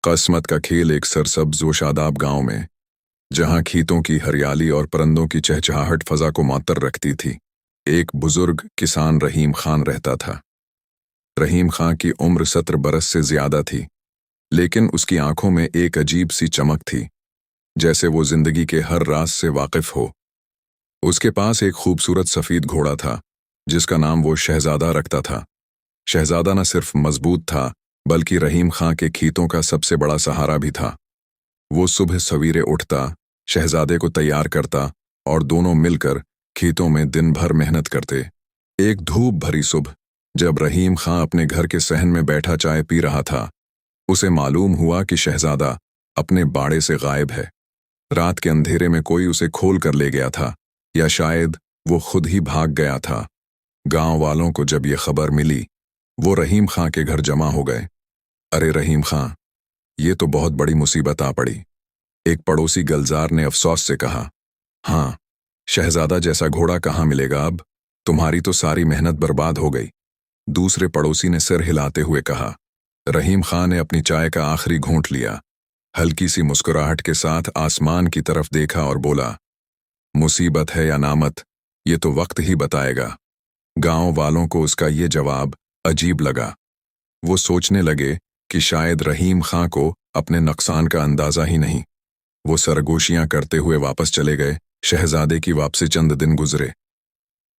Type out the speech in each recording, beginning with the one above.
कस्मत का खेल एक सरसब्ज व शादाब गांव में, जहां खीतों की हरियाली और परिंदों की चहचहाहट फजा को मातर रखती थी, एक बुजुर्ग किसान रहीम खान रहता था। रहीम खां की उम्र 17 बरस से ज्यादा थी, लेकिन उसकी आंखों में एक अजीब सी चमक थी, जैसे वो जिंदगी के हर राज से वाकिफ हो। उसके पास एक खूबसूरत सफेद घोड़ा था, जिसका नाम वो शहजादा रखता था। शहजादा न सिर्फ मजबूत था, बल्कि रहीम खां के खीतों का सबसे बड़ा सहारा भी था। वो सुबह सवेरे उठता, शहजादे को तैयार करता और दोनों मिलकर खीतों में दिन भर मेहनत करते। एक धूप भरी सुबह, जब रहीम खां अपने घर के सहन में बैठा चाय पी रहा था, उसे मालूम हुआ कि शहजादा अपने बाड़े से गायब है। रात के अंधेरे में कोई उसे खोल कर ले गया था, या शायद वो खुद ही भाग गया था। गांव वालों को जब ये खबर मिली, वो रहीम खां के घर जमा हो गए। अरे रहीम खां, ये तो बहुत बड़ी मुसीबत आ पड़ी, एक पड़ोसी गलजार ने अफसोस से कहा। हाँ, शहजादा जैसा घोड़ा कहाँ मिलेगा अब? तुम्हारी तो सारी मेहनत बर्बाद हो गई। दूसरे पड़ोसी ने सिर हिलाते हुए कहा। रहीम खां ने अपनी चाय का आखिरी घूंट लिया, हल्की सी मुस्कुराहट के साथ आसमान की तरफ देखा और बोला, मुसीबत है या नामत, ये तो वक्त ही बताएगा। गांव वालों को उसका ये जवाब अजीब लगा। वो सोचने लगे कि शायद रहीम खां को अपने नुकसान का अंदाजा ही नहीं। वो सरगोशियां करते हुए वापस चले गए। शहजादे की वापसी चंद दिन गुजरे।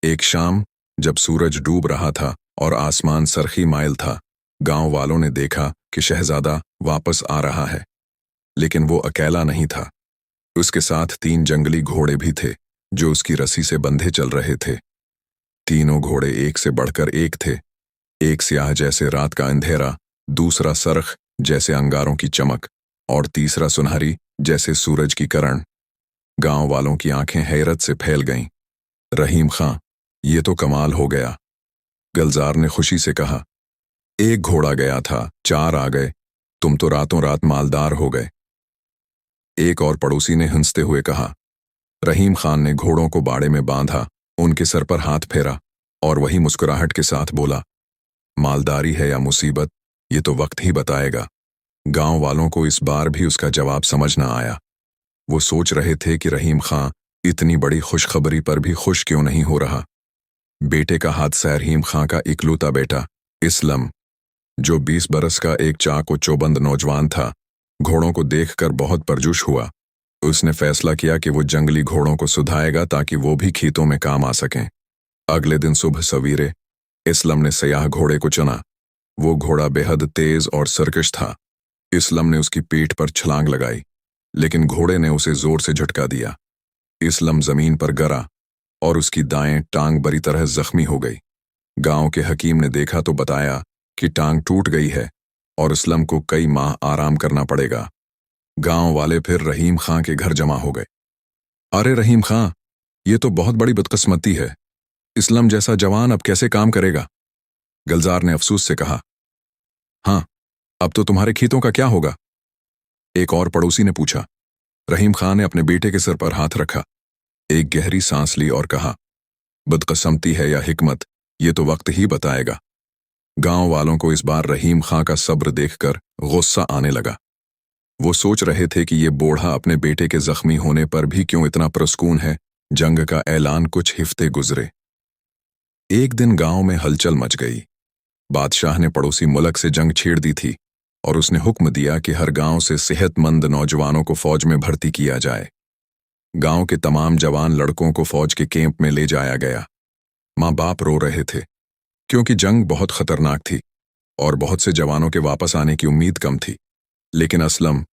एक शाम, जब सूरज डूब रहा था और आसमान सरखी माइल था, गांव वालों ने देखा कि शहजादा वापस आ रहा है। लेकिन वो अकेला नहीं था। उसके साथ 3 जंगली घोड़े भी थे, जो उसकी रस्सी से बंधे चल रहे थे। तीनों घोड़े एक से बढ़कर एक थे। एक स्याह जैसे रात का अंधेरा, दूसरा सरख जैसे अंगारों की चमक, और तीसरा सुनहरी जैसे सूरज की किरण। गांव वालों की आंखें हैरत से फैल गईं। रहीम खां, ये तो कमाल हो गया, गलजार ने खुशी से कहा। एक घोड़ा गया था, 4 आ गए, तुम तो रातों रात मालदार हो गए। एक और पड़ोसी ने हंसते हुए कहा। रहीम खान ने घोड़ों को बाड़े में बांधा, उनके सर पर हाथ फेरा और वही मुस्कुराहट के साथ बोला, मालदारी है या मुसीबत, ये तो वक्त ही बताएगा। गांव वालों को इस बार भी उसका जवाब समझ न आया। वो सोच रहे थे कि रहीम खां इतनी बड़ी खुशखबरी पर भी खुश क्यों नहीं हो रहा। बेटे का हादसा। रहीम खां का इकलौता बेटा इस्लम, जो 20 बरस का एक चाक व चौबंद नौजवान था, घोड़ों को देखकर बहुत परजुश हुआ। उसने फैसला किया कि वो जंगली घोड़ों को सुधाएगा ताकि वो भी खेतों में काम आ सकें। अगले दिन सुबह सवेरे इस्लम ने सयाह घोड़े को चुना। वो घोड़ा बेहद तेज और सरकश था। इस्लम ने उसकी पीठ पर छलांग लगाई, लेकिन घोड़े ने उसे जोर से झटका दिया। इस्लम जमीन पर गिरा और उसकी दाएं टांग बुरी तरह जख्मी हो गई। गांव के हकीम ने देखा तो बताया कि टांग टूट गई है और इस्लम को कई माह आराम करना पड़ेगा। गांव वाले फिर रहीम खां के घर जमा हो गए। अरे रहीम खां, ये तो बहुत बड़ी बदकिस्मती है, इस्लम जैसा जवान अब कैसे काम करेगा? गलजार ने अफसोस से कहा। हाँ, अब तो तुम्हारे खेतों का क्या होगा? एक और पड़ोसी ने पूछा। रहीम खां ने अपने बेटे के सिर पर हाथ रखा, एक गहरी सांस ली और कहा, बदकिस्मती है या हिकमत, ये तो वक्त ही बताएगा। गांव वालों को इस बार रहीम खां का सब्र देखकर गुस्सा आने लगा। वो सोच रहे थे कि ये बूढ़ा अपने बेटे के जख्मी होने पर भी क्यों इतना पुरस्कून है। जंग का ऐलान कुछ हफ्ते गुजरे। एक दिन गांव में हलचल मच गई। बादशाह ने पड़ोसी मुल्क से जंग छेड़ दी थी और उसने हुक्म दिया कि हर गांव से सेहतमंद नौजवानों को फौज में भर्ती किया जाए। गांव के तमाम जवान लड़कों को फौज के कैंप में ले जाया गया। माँ बाप रो रहे थे, क्योंकि जंग बहुत खतरनाक थी और बहुत से जवानों के वापस आने की उम्मीद कम थी। लेकिन असलम,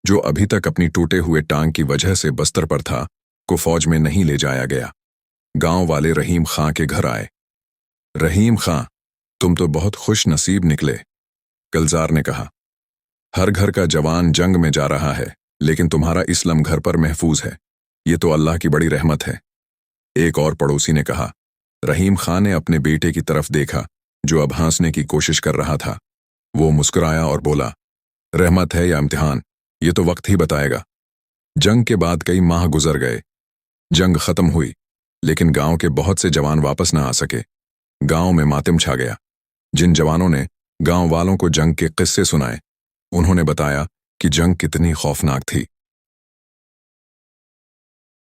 जो अभी तक अपनी टूटे हुए टांग की वजह से बस्तर पर था, को फौज में नहीं ले जाया गया। गांव वाले रहीम खां के घर आए। रहीम खां, तुम तो बहुत खुश नसीब निकले, गलजार ने कहा। हर घर का जवान जंग में जा रहा है, लेकिन तुम्हारा इस्लम घर पर महफूज है। ये तो अल्लाह की बड़ी रहमत है। एक और पड़ोसी ने कहा। रहीम खां ने अपने बेटे की तरफ देखा, जो अब हंसने की कोशिश कर रहा था। वो मुस्कुराया और बोला, रहमत है या इम्तिहान, ये तो वक्त ही बताएगा। जंग के बाद कई माह गुजर गए। जंग खत्म हुई, लेकिन गांव के बहुत से जवान वापस न आ सके। गांव में मातम छा गया। जिन जवानों ने गांव वालों को जंग के किस्से सुनाए, उन्होंने बताया कि जंग कितनी खौफनाक थी।